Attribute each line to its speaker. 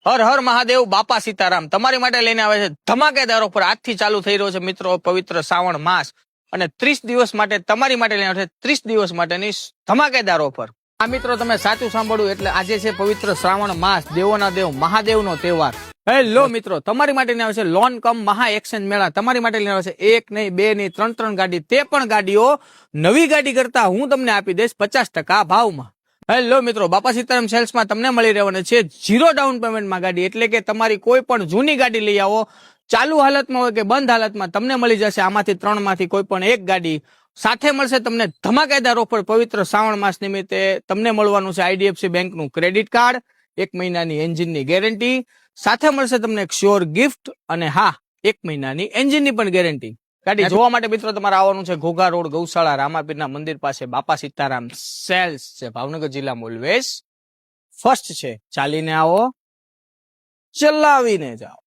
Speaker 1: હર હર મહાદેવ, બાપા સીતારામ તમારી માટે લઈને આવે છે ધમાકેદાર ઓફર. આજથી ચાલુ થઈ રહ્યો છે મિત્રો પવિત્ર શ્રાવણ માસ, અને 30 દિવસ માટે તમારી માટે લઈને આવે છે 30 દિવસ માટેની ધમાકેદાર ઓફર. આ મિત્રો તમે સાચું સાંભળ્યું, એટલે આજે છે પવિત્ર શ્રાવણ માસ, દેવોના દેવ મહાદેવનો તહેવાર. હેલો મિત્રો, તમારી માટે આવે છે લોન કમ મહા એક્સચેન્જ મેળા. તમારી માટે લઈને આવે છે 1 નહીં 2 નહીં 3 ગાડી, તે પણ ગાડીઓ નવી ગાડી કરતા હું તમને આપી દઈશ 50% ભાવમાં. હેલો મિત્રો, બાપા સીતારામ સેલ્સમાં તમને મળી રહેવાની છે 0 ડાઉન પેમેન્ટમાં ગાડી. એટલે કે તમારી કોઈ પણ જૂની ગાડી લઈ આવો, ચાલુ હાલતમાં હોય કે બંધ હાલતમાં, તમને મળી જશે આમાંથી 3 માંથી કોઈ પણ એક ગાડી. સાથે મળશે તમને ધમાકેદાર ઓફર. પવિત્ર શ્રાવણ માસ નિમિત્તે તમને મળવાનું છે IDFC બેંકનું ક્રેડિટ કાર્ડ, 1 મહિનાની એન્જિનની ગેરંટી, સાથે મળશે તમને એક શ્યોર ગિફ્ટ, અને હા, 1 મહિનાની એન્જિનની પણ ગેરંટી. ગાડી જોવા માટે મિત્રો તમારે આવવાનું છે ઘોઘા રોડ, ગૌશાળા, રામાપીરના મંદિર પાસે. બાપા સીતારામ સેલ્સ છે, ભાવનગર જિલ્લામાં ઓલવેઝ ફર્સ્ટ છે. ચાલીને આવો, ચલાવીને જાઓ.